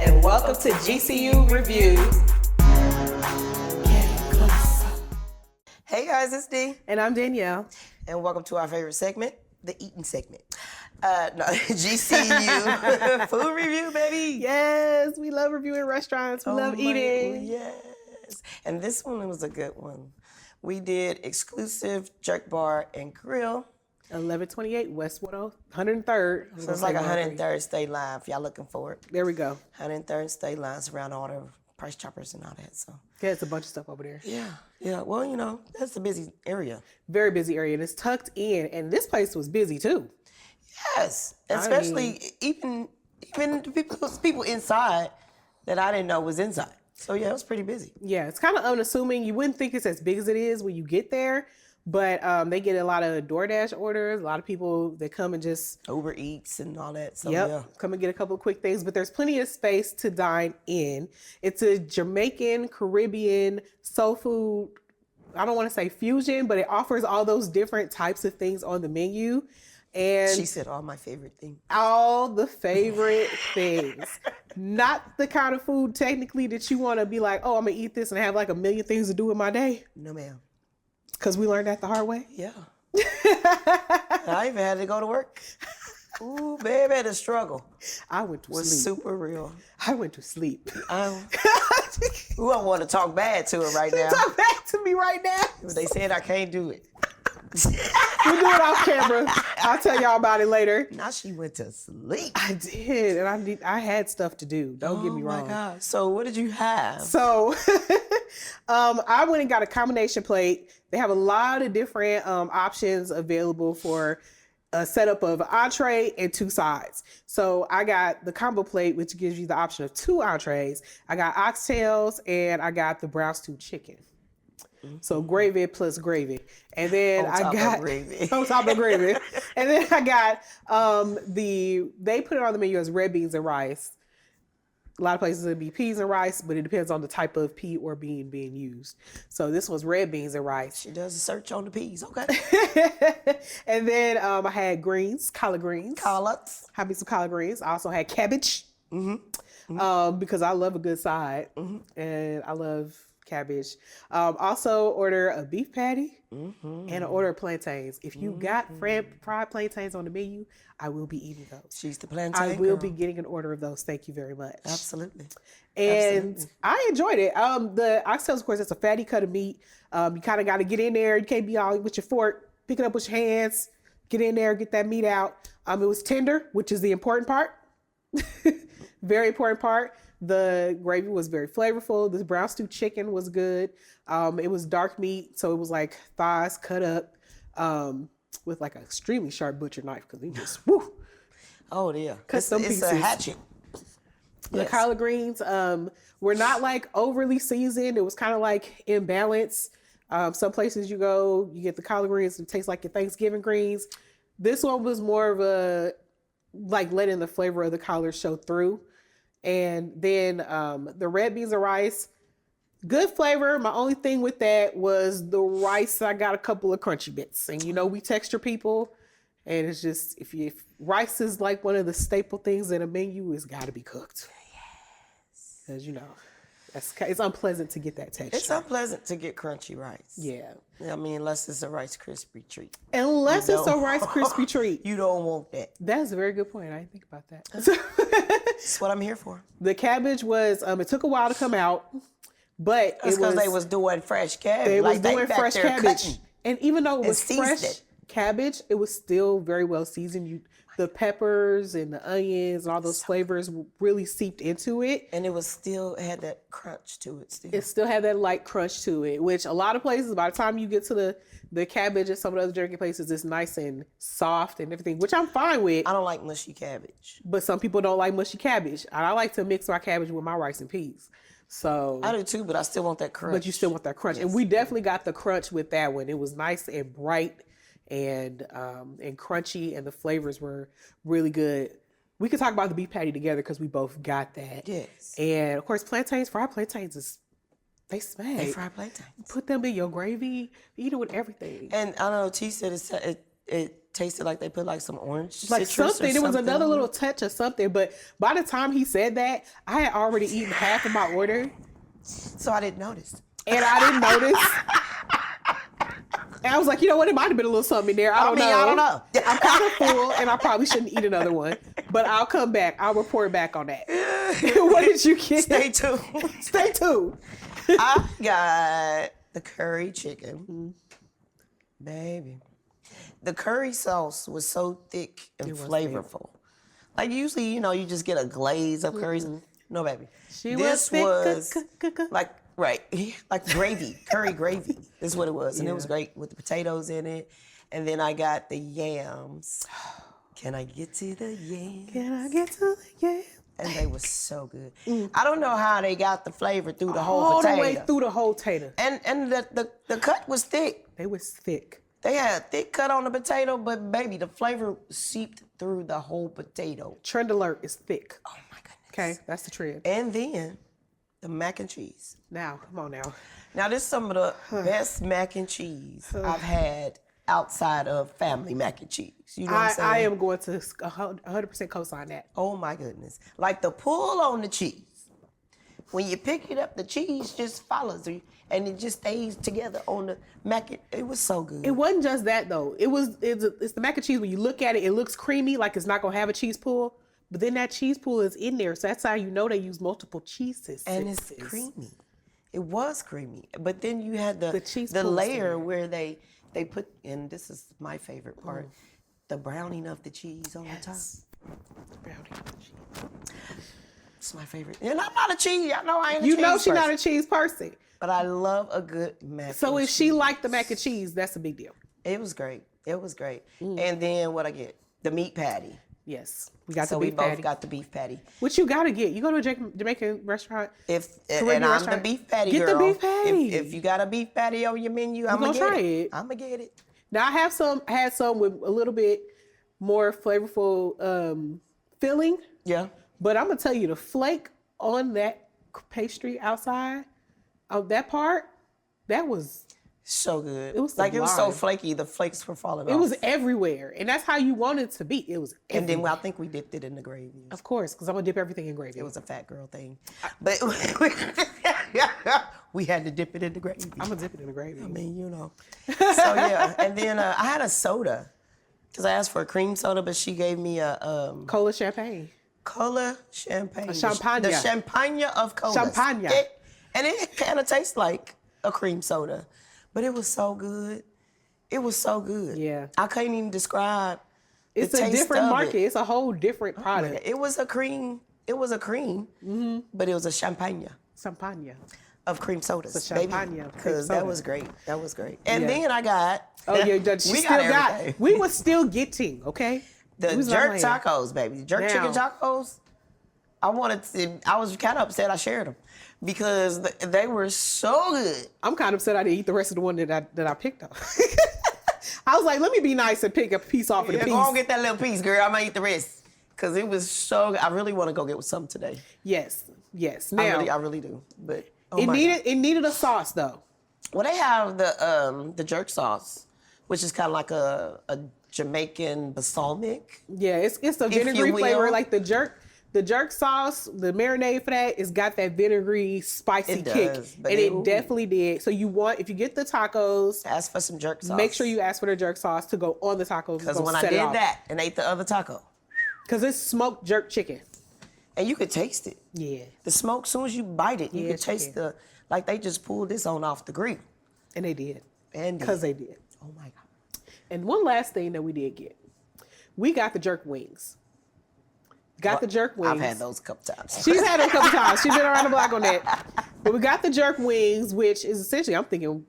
and welcome to GCU Reviews. Hey guys, it's Dee. And I'm Danielle. And welcome to our favorite segment, the eating segment. GCU food review, baby. Yes, we love reviewing restaurants. We love eating. Yes. And this one was a good one. We did exclusive jerk bar and grill. 1128 Westwood 103rd. So it's like 103rd State Line if y'all looking for it. There we go. 103rd State Lines around all the Price Choppers and all that. So yeah, it's a bunch of stuff over there. Yeah. Well, you know, that's a busy area. Very busy area, and it's tucked in. And this place was busy too. Yes, especially even the people inside that I didn't know was inside. So yeah, it was pretty busy. Yeah, it's kind of unassuming. You wouldn't think it's as big as it is when you get there. But they get a lot of DoorDash orders, a lot of people that come and just Uber Eats and all that. So come and get a couple of quick things. But there's plenty of space to dine in. It's a Jamaican, Caribbean, soul food, I don't want to say fusion, but it offers all those different types of things on the menu. And she said all my favorite things. All the favorite things. Not the kind of food technically that you want to be like, oh, I'm going to eat this and have like a million things to do in my day. No, ma'am. Because we learned that the hard way? Yeah. I even had to go to work. Ooh, baby, the struggle. I went to sleep. Was super real. I went to sleep. Who I want to talk bad to her right now. Talk back to me right now. They said I can't do it. We'll do it off camera. I'll tell y'all about it later. Now she went to sleep. I did, and I had stuff to do. Don't get me wrong. Oh my God. So what did you have? So I went and got a combination plate. They have a lot of different options available for a setup of an entree and two sides. So I got the combo plate, which gives you the option of two entrees. I got oxtails and I got the brown stew chicken. Mm-hmm. So gravy plus gravy. And then on top of gravy. And then I got they put it on the menu as red beans and rice. A lot of places it'd be peas and rice, but it depends on the type of pea or bean being used. So this was red beans and rice. She does a search on the peas, okay. And then I had greens, collard greens. Collards. Had me some collard greens. I also had cabbage. Because I love a good side. And I love cabbage. Also order a beef patty and an order of plantains. If you got fried plantains on the menu, I will be eating those. She's the plantain I will girl. be getting an order of those. Thank you very much. Absolutely. And I enjoyed it. The oxtails, of course, it's a fatty cut of meat. You kind of got to get in there. You can't be all with your fork, pick it up with your hands, get in there, get that meat out. It was tender, which is the important part. Very important part. The gravy was very flavorful. The brown stew chicken was good. It was dark meat, so it was like thighs cut up with like an extremely sharp butcher knife because he just woo. Oh yeah, Cut some pieces. It's a hatchet. The collard greens were not like overly seasoned. It was kind of like in balance. Some places you go, you get the collard greens, it tastes like your Thanksgiving greens. This one was more of a like letting the flavor of the collard show through. And then the red beans and rice, good flavor. My only thing with that was the rice. I got a couple of crunchy bits, and you know we texture people, and it's just if rice is like one of the staple things in a menu, it's got to be cooked. Yes, because you know it's unpleasant to get that texture. It's unpleasant to get crunchy rice. Yeah, I mean unless it's a Rice Krispie treat. Unless it's a Rice Krispie treat, you don't want that. That's a very good point. I didn't think about that. That's what I'm here for. The cabbage was, it took a while to come out, but that's because they was doing fresh cabbage. They was doing fresh cabbage. Cutting. And even though it was fresh it. cabbage, it was still very well seasoned. The peppers and the onions and all those flavors really seeped into it. And it was still had that crunch to it still. It still had that light crunch to it, which a lot of places, by the time you get to the cabbage and some of the other jerky places, it's nice and soft and everything, which I'm fine with. I don't like mushy cabbage. But some people don't like mushy cabbage. And I like to mix my cabbage with my rice and peas. So I do too, but I still want that crunch. But you still want that crunch. Yes. And we definitely got the crunch with that one. It was nice and bright and crunchy, and the flavors were really good. We could talk about the beef patty together because we both got that. Yes. And of course, fried plantains they smack. They fried plantains. Put them in your gravy, eat it with everything. And I don't know, T said it tasted like they put like some orange like citrus something. or There was something another on little it. touch of something, but by the time he said that, I had already eaten half of my order, So I didn't notice. and I didn't notice. And I was like, you know what? It might have been a little something in there. I don't know. I don't know. I'm kind of full, and I probably shouldn't eat another one. But I'll come back. I'll report back on that. What did you get? Stay tuned. Stay tuned. I got the curry chicken. Baby. The curry sauce was so thick and flavorful. Like usually, you know, you just get a glaze of curries. No, baby. This was like, right, like gravy, curry gravy is what it was. And it was great with the potatoes in it. And then I got the yams. Can I get to the yams? Can I get to the yams? And they were so good. I don't know how they got the flavor through the whole All potato. the way through the whole tater. And the cut was thick. They was thick. They had a thick cut on the potato, but baby, the flavor seeped through the whole potato. Trend alert is thick. Oh my goodness. Okay, that's the trend. And then the mac and cheese. Now, come on now. Now this is some of the best mac and cheese I've had outside of family mac and cheese. You know what I'm saying? I am going to 100% co-sign that. Oh my goodness. Like the pull on the cheese. When you pick it up, the cheese just follows you and it just stays together on the mac. It was so good. It wasn't just that though. It's the mac and cheese. When you look at it, it looks creamy, like it's not gonna have a cheese pool. But then that cheese pool is in there, so that's how you know they use multiple cheeses. And it's creamy. It was creamy. But then you had the cheese the pool layer where they put, and this is my favorite part, the browning of the cheese on the top. Brownie cheese. It's my favorite. And I'm not a cheese. I know I ain't a You cheese know she's not person, a cheese person. but I love a good mac So and if she cheese. liked the mac and cheese, that's a big deal. It was great. It was great. And then what I get? The meat patty. Yes, we got So the we beef both patty. got the beef patty. What you gotta get? You go to a Jamaican restaurant. And Caribbean I'm restaurant. the beef patty Get the girl. beef patty. If you got a beef patty on your menu, I'm gonna gonna try get it. it. I'm gonna get it. Now I had some with a little bit more flavorful filling, Yeah. but I'm gonna tell you the flake on that pastry outside of that part, that was So good. It was like it was so sublime. flaky. The flakes were falling off. it was everywhere, and that's how you want it to be. It was And then everywhere. I think we dipped it in the gravy. Of course, because I'm gonna dip everything in gravy. It was a fat girl thing, but we had to dip it in the gravy. I'm gonna dip it in the gravy. I mean, you know. So yeah, and then I had a soda because I asked for a cream soda, but she gave me a Cola champagne. cola champagne. champagne. The champagne of cola. Champagne. And it kind of tastes like a cream soda, but it was so good. It was so good. Yeah. I couldn't even describe. It's the a taste different of market. It. It's a whole different Oh my product. God. It was a cream. It was a cream, but it was a champagne Champagne. of cream sodas. It's a champagne of cream Because that soda. was great. That was great. And Yeah. then I got. Oh yeah, she we still got. everything. We were still getting okay. The We was jerk not playing. tacos, baby. Jerk Now. chicken tacos. I was kind of upset I shared them because they were so good. I'm kind of upset I didn't eat the rest of the one that I picked up. I was like, let me be nice and pick a piece off of the Yeah, piece. go on get that little piece, girl. I'm gonna eat the rest because it was so. I really want to go get some today. Yes. Now I really do. But it needed a sauce though. well, they have the jerk sauce, which is kind of like a Jamaican balsamic. Yeah, it's the If you vinegary flavor, will. like the jerk sauce, the marinade for that, it's got that vinegary spicy It kick, does, but and it- it definitely did. So if you get the tacos, Ask for some jerk sauce. make sure you ask for the jerk sauce to go on the tacos. because when I did that and ate the other taco, because it's smoked jerk chicken. and you could taste it. Yeah, The smoke, as soon as you bite it, you Yeah, could taste chicken. like they just pulled this on off the grill. and they did And because they did. oh my God. And one last thing that we did get, we got the jerk wings. Got the jerk wings. I've had those a couple times. She's had them a couple times. She's been around the block on that. But we got the jerk wings, which is essentially, I'm thinking,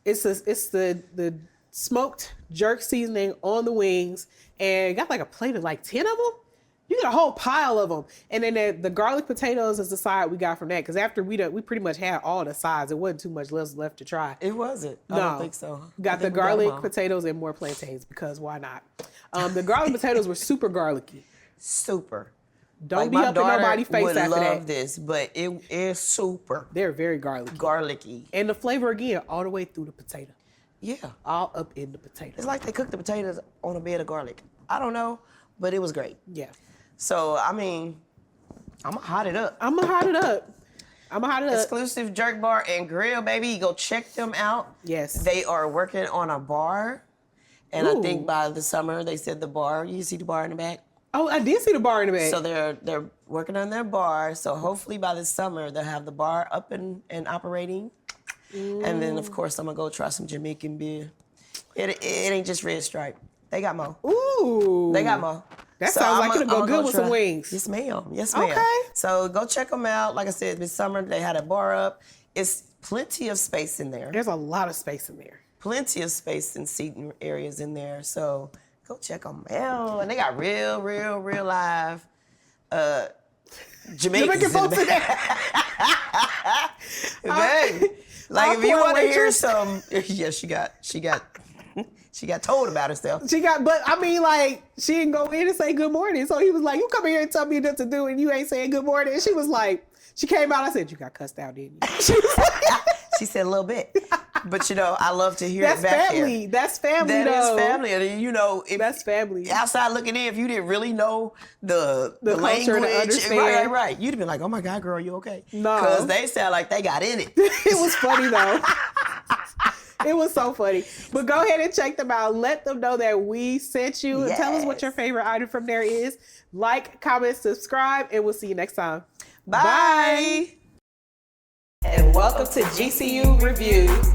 it's the smoked jerk seasoning on the wings, and got like a plate of like 10 of them. You get a whole pile of them, and then the garlic potatoes is the side we got from that. Because after we pretty much had all the sides, it wasn't too much left to try. It wasn't. I don't think so. I Got the think we got 'em garlic all. potatoes and more plantains because why not? The garlic potatoes were super garlicky. Super. Don't be my up in daughter nobody's face would after love that. this, but it is super They're very garlicky. garlicky. And the flavor again, all the way through the potato. Yeah. All up in the potato. It's like they cooked the potatoes on a bed of garlic. I don't know, but it was great. Yeah. So, I mean, I'm going to hot it up. Exclusive Jerk Bar and Grill, baby. Go check them out. Yes. They are working on a bar. And Ooh. I think by the summer, they said the bar, you see the bar in the back? Oh, I did see the bar in the back. So they're working on their bar. So hopefully by the summer, they'll have the bar up and operating. And then, of course, I'm going to go try some Jamaican beer. It ain't just Red Stripe. They got more. Ooh. They got more. That sounds like it'll go good with some wings. Yes, ma'am. Yes, ma'am. Okay. So go check them out. Like I said, this summer, they had a bar up. It's plenty of space in there. There's a lot of space in there. Plenty of space and seating areas in there. So go check them out. And they got real live Jamaican folks in there. Baby, like if you want to hear some, yeah, she got told about herself. But I mean, like, she didn't go in and say good morning. So he was like, you come in here and tell me what to do and you ain't saying good morning. And she was like, she came out, I said, you got cussed out, didn't you? She was like, she said a little bit. But, you know, I love to hear it back family. here. That's family, That though. is family. And, you know, that's family. Outside looking in, if you didn't really know the culture language, to understand. right. You'd have been like, oh, my God, girl, you okay? No. Because they sound like they got in it. It was funny, though. It was so funny. But go ahead and check them out. Let them know that we sent you. And tell us what your favorite item from there is. Like, comment, subscribe, and we'll see you next time. Bye. And welcome to GCU Reviews.